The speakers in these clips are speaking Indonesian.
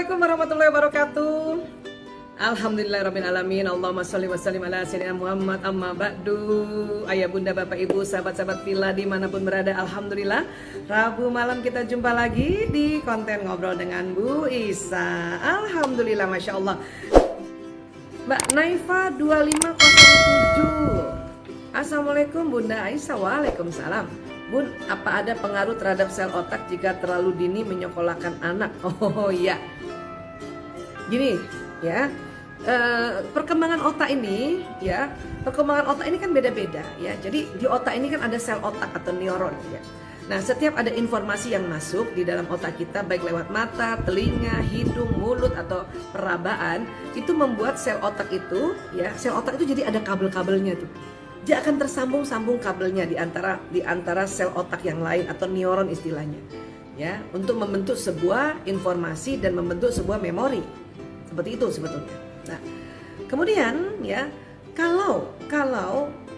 Assalamualaikum warahmatullahi wabarakatuh. Alhamdulillahirrabbilalamin. Allahumma sholli wa sallim ala sayyidina Muhammad. Amma ba'du. Ayah bunda bapak ibu sahabat-sahabat villa dimanapun berada, alhamdulillah Rabu malam kita jumpa lagi di konten ngobrol dengan Bu Isa. Alhamdulillah, Masya Allah. Mbak Naifa 2507. Assalamualaikum Bunda Aisyah. Waalaikumsalam. Bun, apa ada pengaruh terhadap sel otak jika terlalu dini menyekolahkan anak? Oh iya. Gini ya, perkembangan otak ini ya, perkembangan otak ini kan beda-beda ya. Jadi di otak ini kan ada sel otak atau neuron ya. Nah, setiap ada informasi yang masuk di dalam otak kita, baik lewat mata, telinga, hidung, mulut atau perabaan, itu membuat sel otak itu ya, sel otak itu jadi ada kabel-kabelnya tuh. Dia akan tersambung-sambung kabelnya di antara sel otak yang lain atau neuron istilahnya ya, untuk membentuk sebuah informasi dan membentuk sebuah memori. Seperti itu sebetulnya. Nah, kemudian ya, kalau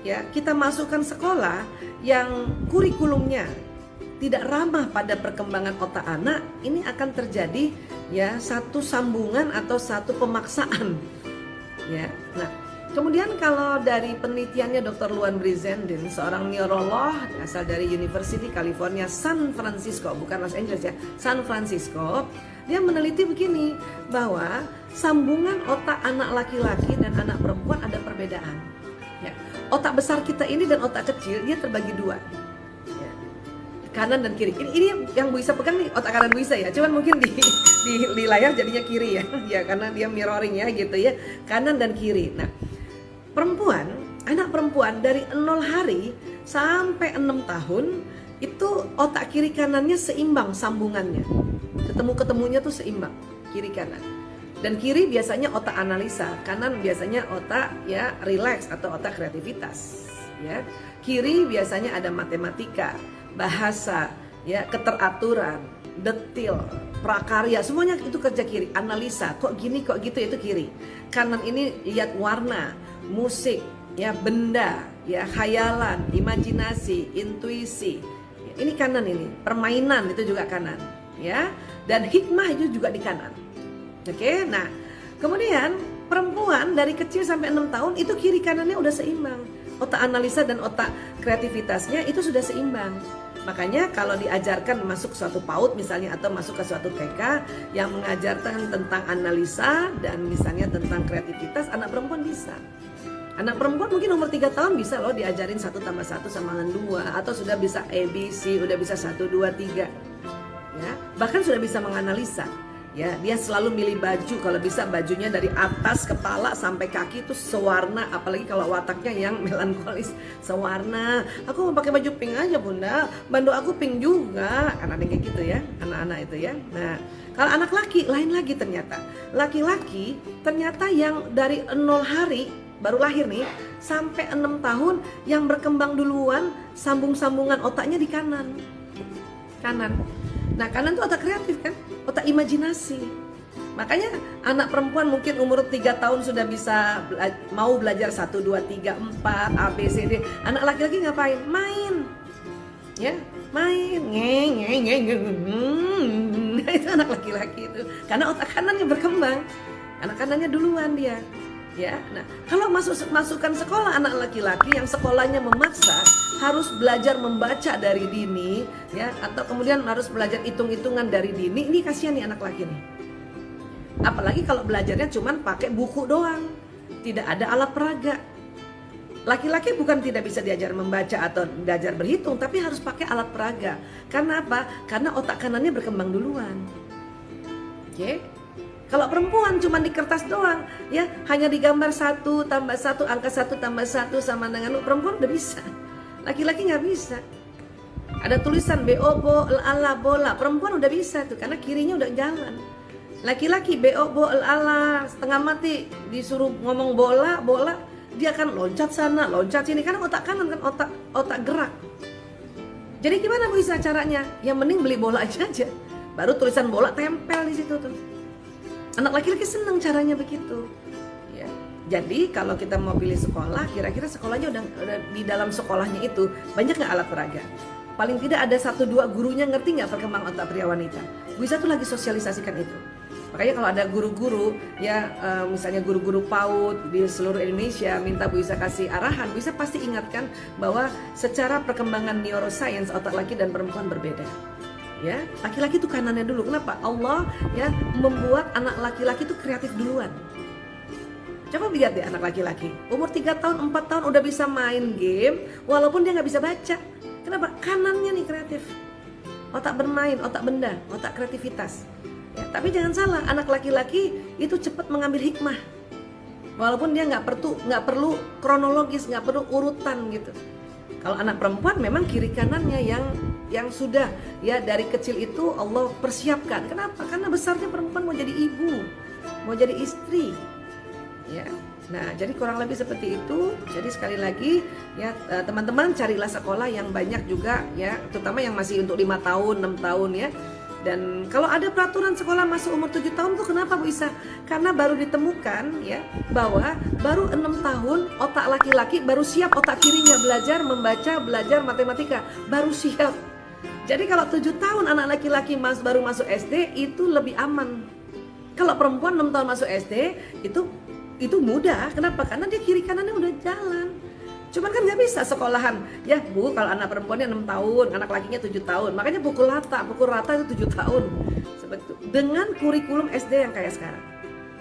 ya kita masukkan sekolah yang kurikulumnya tidak ramah pada perkembangan otak anak, ini akan terjadi ya satu sambungan atau satu pemaksaan ya. Nah, kemudian kalau dari penelitiannya Dr. Luan Brizendine, seorang neurolog asal dari University California San Francisco, bukan Los Angeles ya, San Francisco, dia meneliti begini, bahwa sambungan otak anak laki-laki dan anak perempuan ada perbedaan. Ya. Otak besar kita ini dan otak kecil dia terbagi dua, ya. Kanan dan kiri. Ini yang Bu Isa pegang nih, otak kanan Bu Isa ya. Cuman mungkin di layar jadinya kiri ya, ya karena dia mirroring ya gitu ya, kanan dan kiri. Nah, perempuan, anak perempuan dari 0 hari sampai 6 tahun itu otak kiri kanannya seimbang sambungannya. Ketemunya tuh seimbang kiri kanan. Dan kiri biasanya otak analisa, kanan biasanya otak ya relax atau otak kreativitas. Ya, kiri biasanya ada matematika, bahasa, ya keteraturan, detil, prakarya, semuanya itu kerja kiri. Analisa, kok gini, kok gitu, itu kiri. Kanan ini lihat warna, musik, ya benda, ya khayalan, imajinasi, intuisi. Ini kanan ini, permainan itu juga kanan, ya. Dan hikmah itu juga di kanan. Oke, nah kemudian perempuan dari kecil sampai 6 tahun itu kiri kanannya udah seimbang. Otak analisa dan otak kreativitasnya itu sudah seimbang. Makanya kalau diajarkan masuk suatu PAUD misalnya atau masuk ke suatu TK yang mengajarkan tentang analisa dan misalnya tentang kreativitas, anak perempuan bisa. Anak perempuan mungkin umur 3 tahun bisa loh diajarin 1 tambah 1 sama dengan 2, atau sudah bisa ABC, udah bisa 1, 2, 3 ya, bahkan sudah bisa menganalisa ya. Dia selalu milih baju, kalau bisa bajunya dari atas kepala sampai kaki itu sewarna, apalagi kalau wataknya yang melankolis, sewarna. Aku mau pakai baju pink aja bunda, bandu aku pink juga, kan ada kayak gitu ya anak-anak itu ya. Nah, kalau anak laki lain lagi, ternyata laki-laki ternyata yang dari 0 hari baru lahir nih sampai 6 tahun yang berkembang duluan sambung-sambungan otaknya di kanan. Nah, kanan itu otak kreatif kan, otak imajinasi. Makanya anak perempuan mungkin umur 3 tahun sudah bisa mau belajar 1, 2, 3, 4 A, B, C, D. Anak laki-laki ngapain? Main. Ya, main. Itu anak laki-laki itu. Karena otak kanannya berkembang. Anak kanannya duluan dia. Ya, nah kalau masukkan sekolah anak laki-laki yang sekolahnya memaksa harus belajar membaca dari dini, ya, atau kemudian harus belajar hitung-hitungan dari dini, ini kasihan nih anak laki nih. Apalagi kalau belajarnya cuman pakai buku doang, tidak ada alat peraga. Laki-laki bukan tidak bisa diajar membaca atau belajar berhitung, tapi harus pakai alat peraga. Karena apa? Karena otak kanannya berkembang duluan. Oke? Kalau perempuan cuma di kertas doang, ya hanya digambar 1 tambah 1, angka 1 tambah 1 sama dengan perempuan udah bisa. Laki-laki nggak bisa. Ada tulisan BO, BO, LALA, bola. Perempuan udah bisa tuh karena kirinya udah jalan. Laki-laki BO, BO, LALA, setengah mati disuruh ngomong bola, dia akan loncat sana, loncat sini karena otak kanan kan otak gerak. Jadi gimana bisa caranya? Yang mending beli bola aja. Baru tulisan bola tempel di situ tuh. Anak laki-laki senang caranya begitu. Ya. Jadi kalau kita mau pilih sekolah, kira-kira sekolahnya udah di dalam sekolahnya itu banyak nggak alat peraga? Paling tidak ada 1-2 gurunya ngerti nggak perkembangan otak pria wanita. Bisa tuh lagi sosialisasikan itu. Makanya kalau ada guru-guru ya, misalnya guru-guru PAUD di seluruh Indonesia minta Bu Isa kasih arahan, Bu Isa pasti ingatkan bahwa secara perkembangan neuroscience otak laki dan perempuan berbeda. Ya, laki-laki itu kanannya dulu. Kenapa? Allah ya membuat anak laki-laki itu kreatif duluan. Coba lihat deh anak laki-laki, umur 3 tahun, 4 tahun udah bisa main game walaupun dia nggak bisa baca. Kenapa? Kanannya nih kreatif. Otak bermain, otak benda, otak kreativitas. Ya, tapi jangan salah, anak laki-laki itu cepat mengambil hikmah. Walaupun dia nggak perlu kronologis, nggak perlu urutan gitu. Kalau anak perempuan memang kiri kanannya yang sudah ya dari kecil itu Allah persiapkan. Kenapa? Karena besarnya perempuan mau jadi ibu, mau jadi istri. Ya. Nah, jadi kurang lebih seperti itu. Jadi sekali lagi ya teman-teman carilah sekolah yang banyak juga ya, terutama yang masih untuk 5 tahun, 6 tahun ya. Dan kalau ada peraturan sekolah masuk umur 7 tahun tuh kenapa Bu Isa? Karena baru ditemukan ya bahwa baru 6 tahun otak laki-laki baru siap, otak kirinya belajar membaca, belajar matematika, baru siap. Jadi kalau 7 tahun anak laki-laki baru masuk SD itu lebih aman. Kalau perempuan 6 tahun masuk SD itu mudah. Kenapa? Karena dia kiri kanannya udah jalan. Cuman kan nggak bisa sekolahan ya Bu, kalau anak perempuannya 6 tahun, anak lakinya 7 tahun. Makanya pukul rata itu 7 tahun. Seperti itu. Dengan kurikulum SD yang kayak sekarang.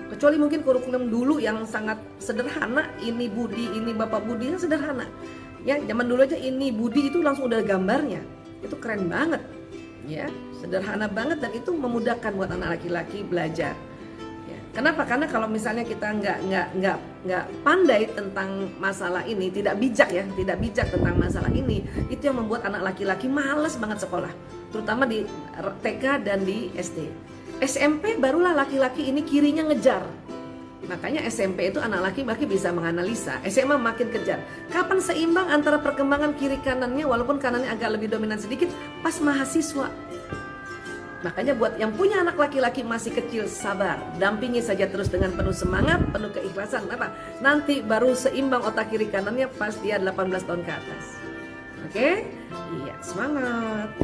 Kecuali mungkin kurikulum dulu yang sangat sederhana, ini Budi, ini Bapak Budi, yang sederhana. Ya, zaman dulu aja ini Budi itu langsung udah gambarnya. Itu keren banget. Ya, sederhana banget dan itu memudahkan buat anak laki-laki belajar. Kenapa? Karena kalau misalnya kita nggak pandai tentang masalah ini, tidak bijak tentang masalah ini, itu yang membuat anak laki-laki malas banget sekolah, terutama di TK dan di SD. SMP barulah laki-laki ini kirinya ngejar. Makanya SMP itu anak laki-laki bisa menganalisa, SMA makin kejar. Kapan seimbang antara perkembangan kiri kanannya, walaupun kanannya agak lebih dominan sedikit, pas mahasiswa. Makanya buat yang punya anak laki-laki masih kecil, sabar, dampingi saja terus dengan penuh semangat, penuh keikhlasan. Apa? Nanti baru seimbang otak kiri kanannya pas dia 18 tahun ke atas. Oke? Iya, semangat.